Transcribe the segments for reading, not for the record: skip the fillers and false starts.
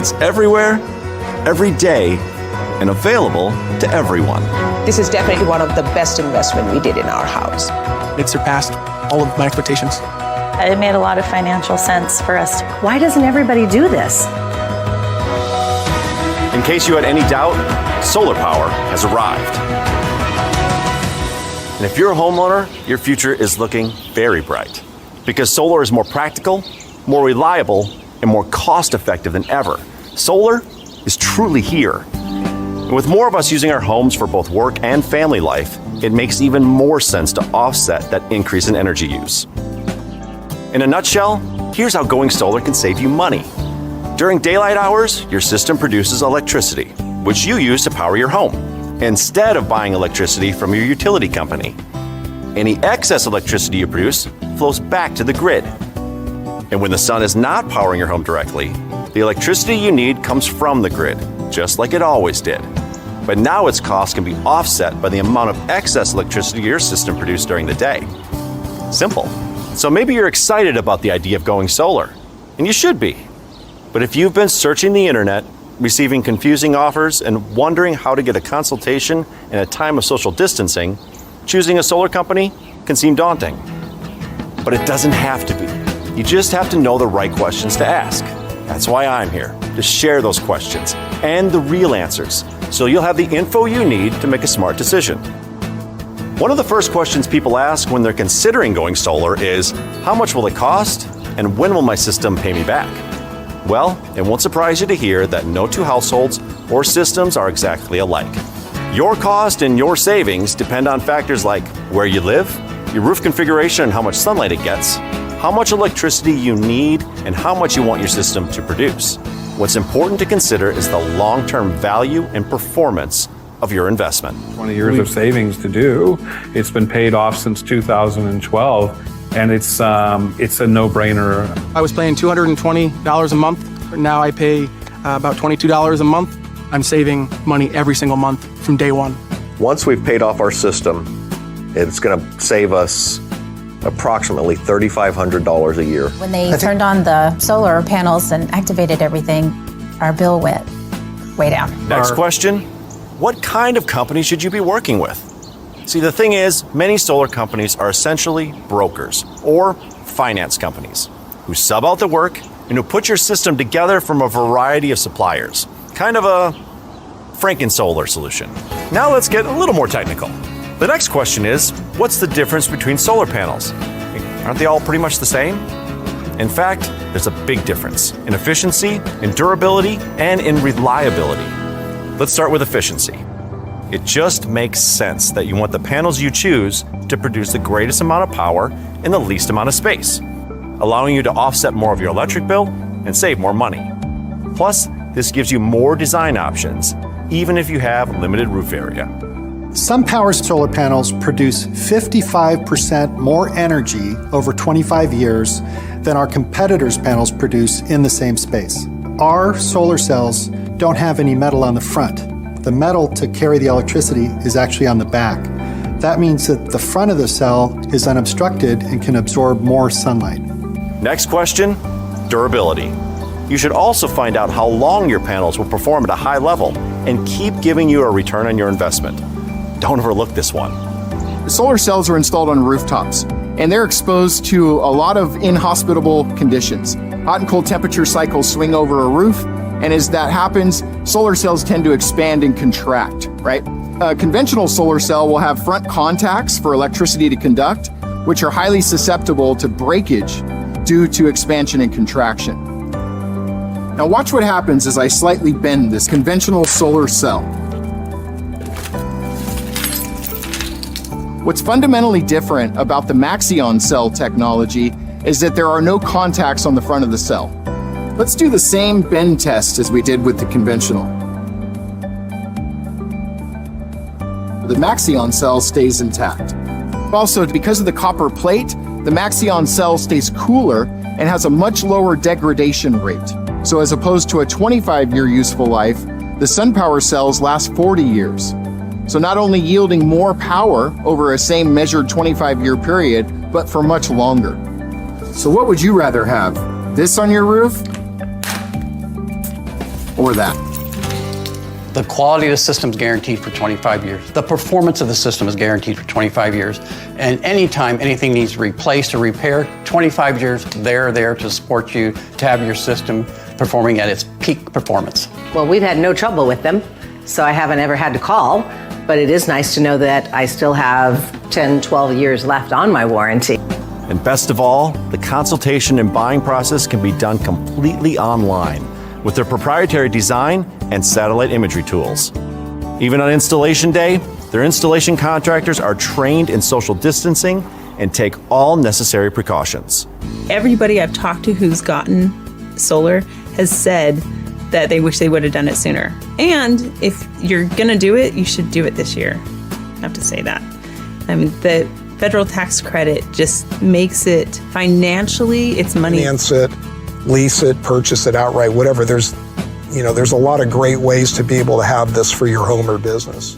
It's everywhere, every day, and available to everyone. This is definitely one of the best investment we did in our house. It surpassed all of my expectations. It made a lot of financial sense for us. Why doesn't everybody do this? In case you had any doubt, solar power has arrived. And if you're a homeowner, your future is looking very bright. Because solar is more practical, more reliable, and more cost-effective than ever. Solar is truly here. And with more of us using our homes for both work and family life, it makes even more sense to offset that increase in energy use. In a nutshell, here's how going solar can save you money. During daylight hours, your system produces electricity, which you use to power your home, instead of buying electricity from your utility company. Any excess electricity you produce flows back to the grid. And when the sun is not powering your home directly, the electricity you need comes from the grid, just like it always did. But now its cost can be offset by the amount of excess electricity your system produced during the day. Simple. So maybe you're excited about the idea of going solar, and you should be. But if you've been searching the internet, receiving confusing offers, and wondering how to get a consultation in a time of social distancing, choosing a solar company can seem daunting. But it doesn't have to be. You just have to know the right questions to ask. That's why I'm here, to share those questions and the real answers, so you'll have the info you need to make a smart decision. One of the first questions people ask when they're considering going solar is, how much will it cost, and when will my system pay me back? Well, it won't surprise you to hear that no two households or systems are exactly alike. Your cost and your savings depend on factors like where you live, your roof configuration and how much sunlight it gets, how much electricity you need, and how much you want your system to produce. What's important to consider is the long-term value and performance of your investment. 20 years of savings to do. It's been paid off since 2012, and it's a no-brainer. I was paying $220 a month. Now I pay about $22 a month. I'm saving money every single month from day one. Once we've paid off our system, it's going to save us approximately $3,500 a year. When they turned on the solar panels and activated everything, our bill went way down. Next question, what kind of company should you be working with? See, the thing is, many solar companies are essentially brokers or finance companies who sub out the work and who put your system together from a variety of suppliers. Kind of a Franken-Solar solution. Now let's get a little more technical. The next question is, what's the difference between solar panels? Aren't they all pretty much the same? In fact, there's a big difference in efficiency, in durability, and in reliability. Let's start with efficiency. It just makes sense that you want the panels you choose to produce the greatest amount of power in the least amount of space, allowing you to offset more of your electric bill and save more money. Plus, this gives you more design options, even if you have limited roof area. SunPower's solar panels produce 55% more energy over 25 years than our competitors' panels produce in the same space. Our solar cells don't have any metal on the front. The metal to carry the electricity is actually on the back. That means that the front of the cell is unobstructed and can absorb more sunlight. Next question, durability. You should also find out how long your panels will perform at a high level and keep giving you a return on your investment. Don't overlook this one. Solar cells are installed on rooftops, and they're exposed to a lot of inhospitable conditions. Hot and cold temperature cycles swing over a roof, and as that happens, solar cells tend to expand and contract, right? A conventional solar cell will have front contacts for electricity to conduct, which are highly susceptible to breakage due to expansion and contraction. Now watch what happens as I slightly bend this conventional solar cell. What's fundamentally different about the Maxeon cell technology is that there are no contacts on the front of the cell. Let's do the same bend test as we did with the conventional. The Maxeon cell stays intact. Also, because of the copper plate, the Maxeon cell stays cooler and has a much lower degradation rate. So as opposed to a 25-year useful life, the SunPower cells last 40 years. So not only yielding more power over a same measured 25-year period, but for much longer. So what would you rather have? This on your roof? or that. The quality of the system is guaranteed for 25 years. The performance of the system is guaranteed for 25 years. And anytime anything needs replaced or repaired, 25 years, they're there to support you to have your system performing at its peak performance. Well, we've had no trouble with them, so I haven't ever had to call, but it is nice to know that I still have 10, 12 years left on my warranty. And best of all, the consultation and buying process can be done completely online with their proprietary design and satellite imagery tools. Even on installation day, their installation contractors are trained in social distancing and take all necessary precautions. Everybody I've talked to who's gotten solar has said that they wish they would have done it sooner. And if you're gonna do it, you should do it this year. I have to say that. I mean, the federal tax credit just makes it financially, it's money. Finance it, lease it, purchase it outright, whatever. There's a lot of great ways to be able to have this for your home or business.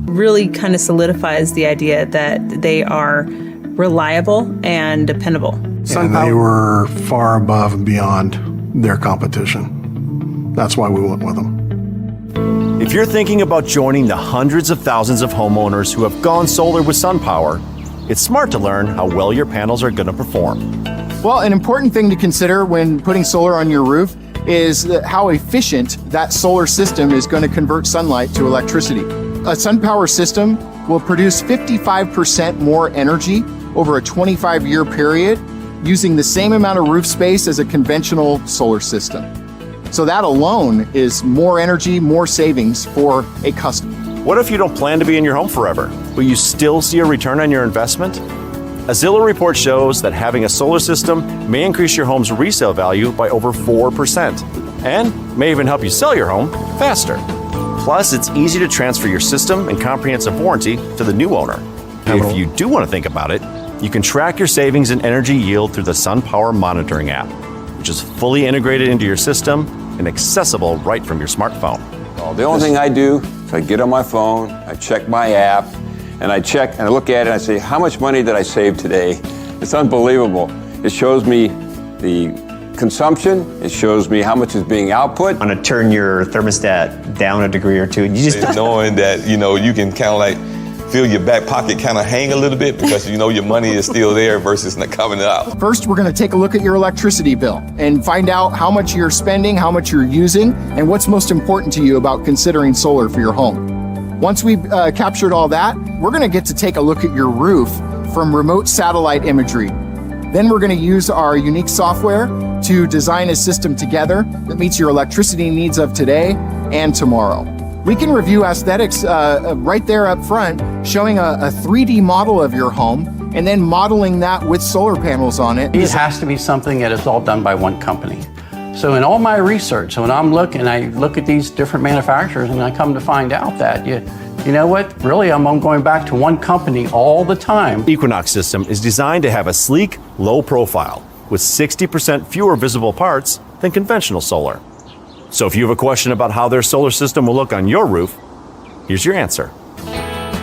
Really kind of solidifies the idea that they are reliable and dependable. And they were far above and beyond their competition. That's why we went with them. If you're thinking about joining the hundreds of thousands of homeowners who have gone solar with SunPower, it's smart to learn how well your panels are going to perform. Well, an important thing to consider when putting solar on your roof is how efficient that solar system is going to convert sunlight to electricity. A SunPower system will produce 55% more energy over a 25-year period using the same amount of roof space as a conventional solar system. So that alone is more energy, more savings for a customer. What if you don't plan to be in your home forever, but you still see a return on your investment? A Zillow report shows that having a solar system may increase your home's resale value by over 4% and may even help you sell your home faster. Plus, it's easy to transfer your system and comprehensive warranty to the new owner. If you do want to think about it, you can track your savings and energy yield through the SunPower monitoring app, which is fully integrated into your system and accessible right from your smartphone. Well, the only thing I do is I get on my phone, I check my app, and I look at it and I say, how much money did I save today? It's unbelievable. It shows me the consumption, it shows me how much is being output. Want to turn your thermostat down a degree or two, you just knowing that, you can kind of like feel your back pocket kind of hang a little bit because your money is still there versus not coming out. First, we're going to take a look at your electricity bill and find out how much you're spending, how much you're using, and what's most important to you about considering solar for your home. Once we've captured all that, we're going to get to take a look at your roof from remote satellite imagery. Then we're going to use our unique software to design a system together that meets your electricity needs of today and tomorrow. We can review aesthetics right there up front, showing a 3D model of your home and then modeling that with solar panels on it. It has to be something that is all done by one company. So in all my research, so when I'm looking, I look at these different manufacturers and I come to find out that, you know what, really I'm going back to one company all the time. Equinox system is designed to have a sleek, low profile with 60% fewer visible parts than conventional solar. So if you have a question about how their solar system will look on your roof, here's your answer.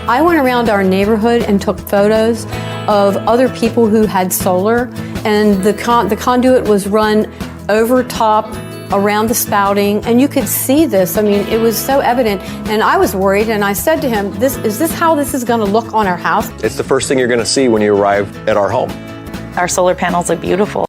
I went around our neighborhood and took photos of other people who had solar, and the conduit was run over top around the spouting, and you could see this. I mean, it was so evident, and I was worried, and I said to him, is this how this is going to look on our house? It's the first thing you're going to see when you arrive at our home. Our solar panels look beautiful.